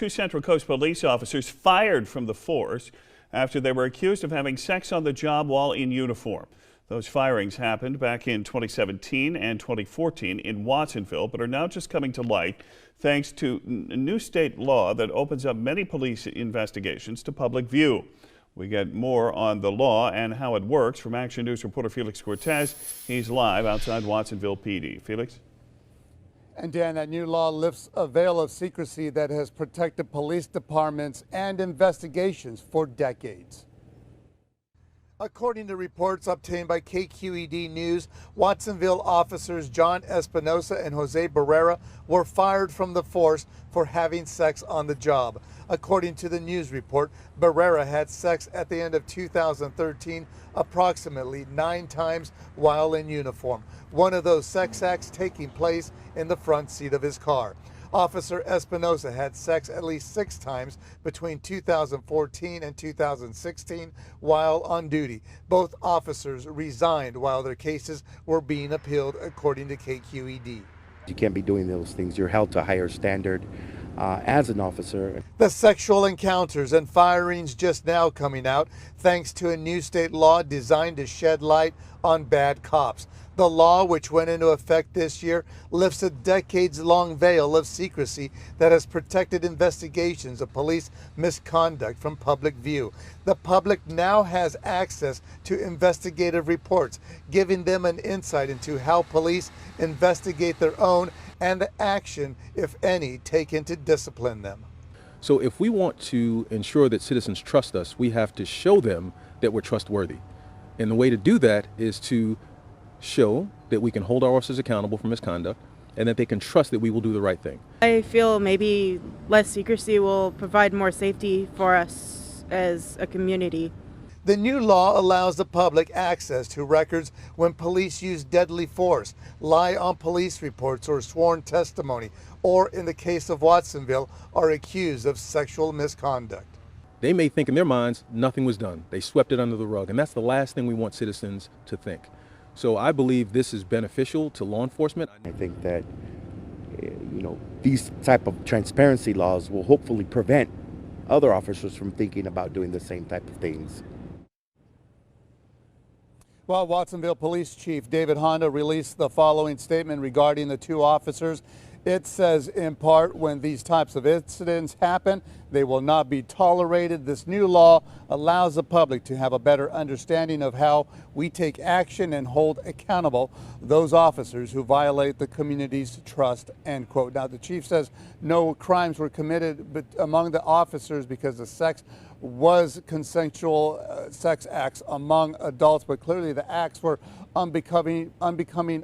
Two Central Coast police officers fired from the force after they were accused of having sex on the job while in uniform. Those firings happened back in 2017 and 2014 in Watsonville, but are now just coming to light thanks to a new state law that opens up many police investigations to public view. We get more on the law and how it works from Action News reporter Felix Cortez. He's live outside Watsonville PD. Felix? And Dan, that new law lifts a veil of secrecy that has protected police departments and investigations for decades. According to reports obtained by KQED News, Watsonville officers John Espinosa and Jose Barrera were fired from the force for having sex on the job. According to the news report, Barrera had sex at the end of 2013 approximately 9 times while in uniform, one of those sex acts taking place in the front seat of his car. Officer Espinosa had sex at least 6 times between 2014 and 2016 while on duty. Both officers resigned while their cases were being appealed, according to KQED. You can't be doing those things. You're held to a higher standard as an officer. The sexual encounters and firings just now coming out thanks to a new state law designed to shed light on bad cops. The law, which went into effect this year, lifts a decades-long veil of secrecy that has protected investigations of police misconduct from public view. The public now has access to investigative reports, giving them an insight into how police investigate their own and the action, if any, taken to discipline them. So if we want to ensure that citizens trust us, we have to show them that we're trustworthy. And the way to do that is to show that we can hold our officers accountable for misconduct and that they can trust that we will do the right thing. I feel maybe less secrecy will provide more safety for us as a community. The new law allows the public access to records when police use deadly force, lie on police reports or sworn testimony, or in the case of Watsonville, are accused of sexual misconduct. They may think in their minds nothing was done. They swept it under the rug, and that's the last thing we want citizens to think. So I believe this is beneficial to law enforcement. I think that these type of transparency laws will hopefully prevent other officers from thinking about doing the same type of things. Well, Watsonville Police Chief David Honda released the following statement regarding the 2 officers. It says, in part, when these types of incidents happen, they will not be tolerated. This new law allows the public to have a better understanding of how we take action and hold accountable those officers who violate the community's trust, end quote. Now, the chief says no crimes were committed among the officers because the sex was consensual sex acts among adults, but clearly the acts were unbecoming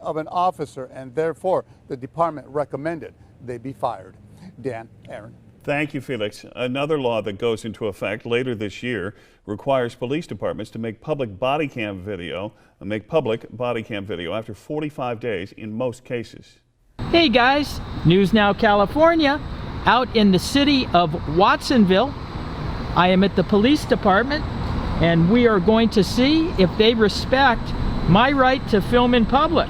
of an officer, and therefore the department recommended they be fired. Dan, Aaron. Thank you, Felix. Another law that goes into effect later this year requires police departments to make public body cam video after 45 days in most cases. Hey guys, News Now California, out in the city of Watsonville. I am at the police department, and we are going to see if they respect my right to film in public.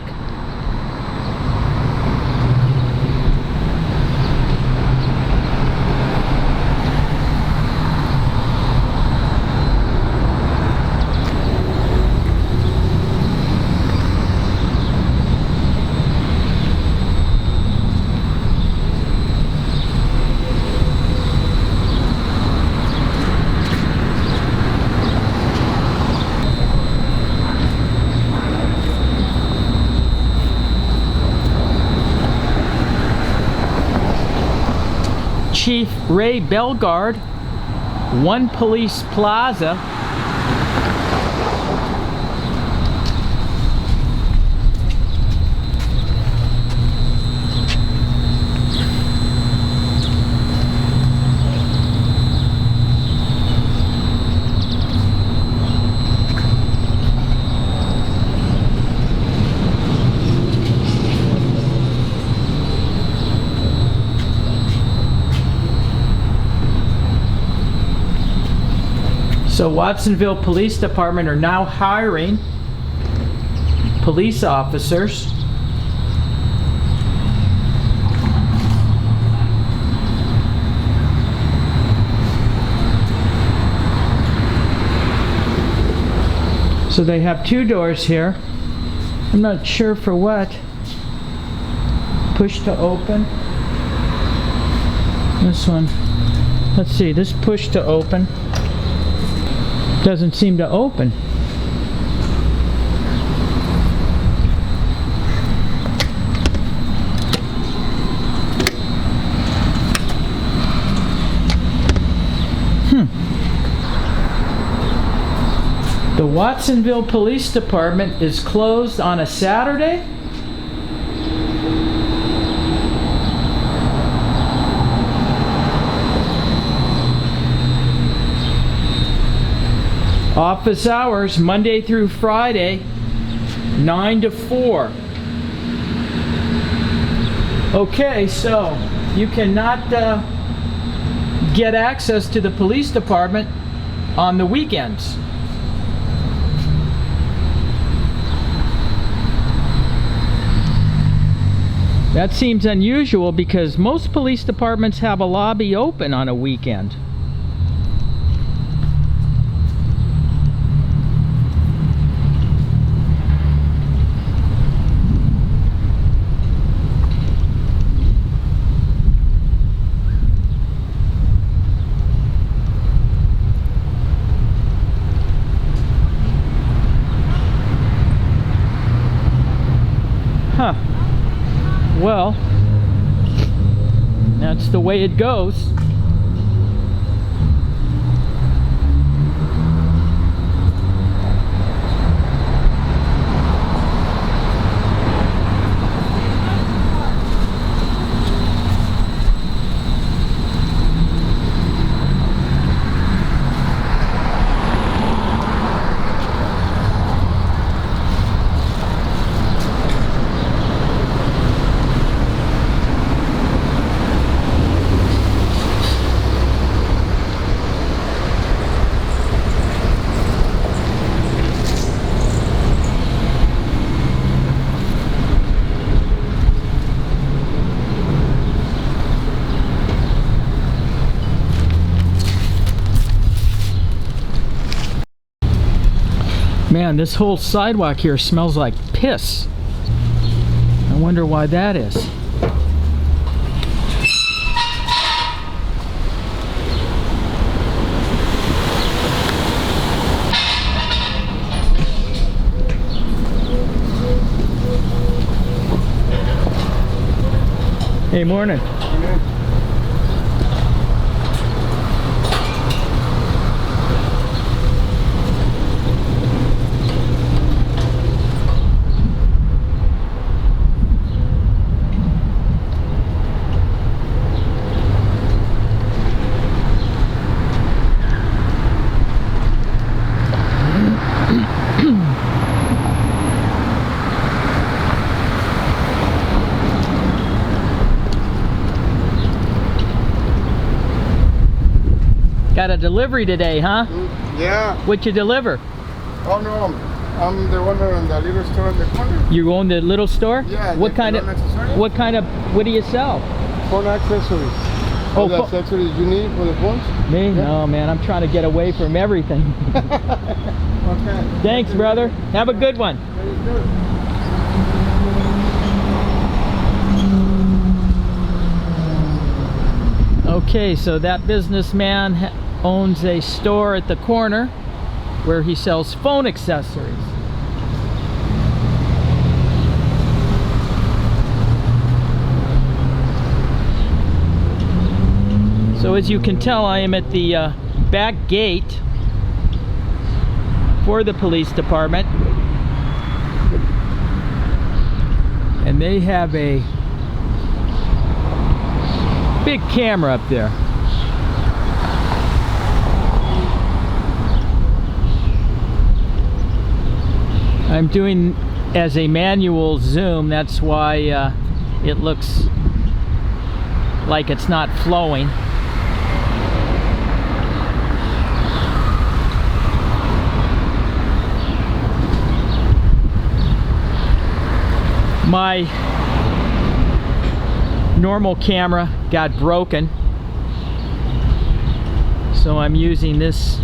Chief Ray Bellegarde, One Police Plaza. So Watsonville Police Department are now hiring police officers So they have two doors here. I'm not sure for what. Push to open. This one. Let's see, this push to open doesn't seem to open. The Watsonville Police Department is closed on a Saturday? Office hours Monday through Friday, 9 to 4. Okay, so you cannot get access to the police department on the weekends. That seems unusual because most police departments have a lobby open on a weekend. Huh. Well, that's the way it goes. Man, this whole sidewalk here smells like piss. I wonder why that is. Hey, morning. Got a delivery today, huh? Yeah. What you deliver? Oh no, I'm the one in the little store in the corner. You own the little store? Yeah. What kind of? What do you sell? Phone accessories. All the accessories you need for the phones? Me? Yeah. No, man. I'm trying to get away from everything. Okay. Thanks, brother. Have a good one. Very good. Okay, so that businessman owns a store at the corner where he sells phone accessories. So as you can tell, I am at the back gate for the police department, and they have a big camera up there. I'm doing as a manual zoom, that's why it looks like it's not flowing. My normal camera got broken, so I'm using this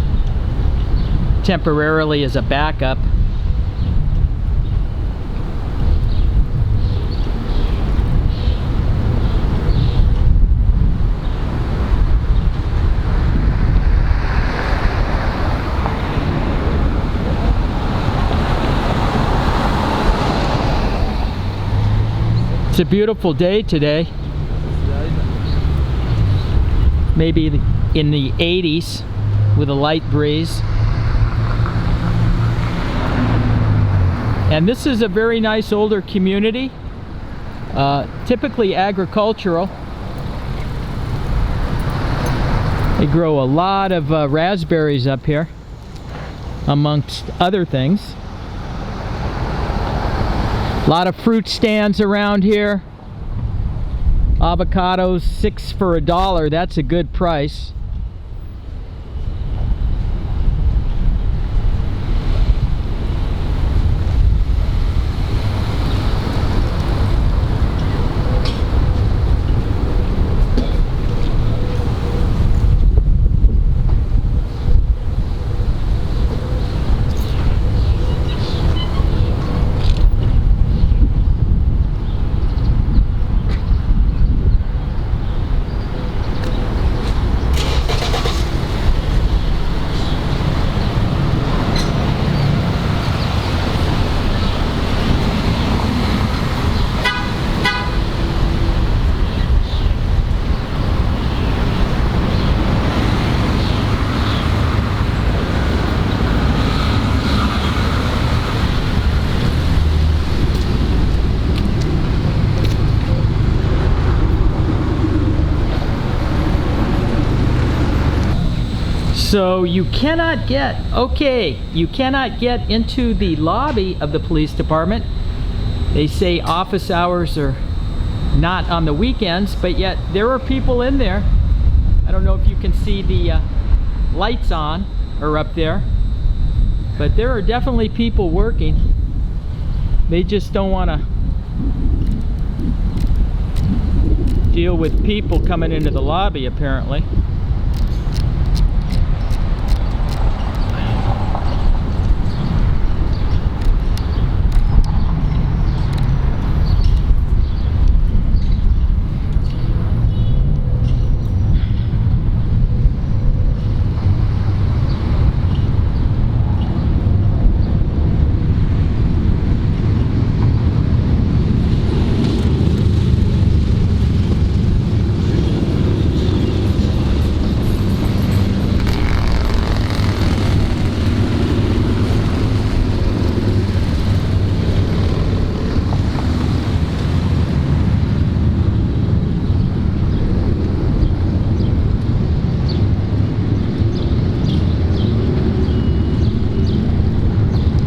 temporarily as a backup. a beautiful day today. Maybe in the 80s with a light breeze. And this is a very nice older community, typically agricultural. They grow a lot of raspberries up here, amongst other things. A lot of fruit stands around here. Avocados, 6 for $1. That's a good price. So you cannot get into the lobby of the police department. They say office hours are not on the weekends, but yet there are people in there. I don't know if you can see the lights on or up there, but there are definitely people working. They just don't want to deal with people coming into the lobby, apparently.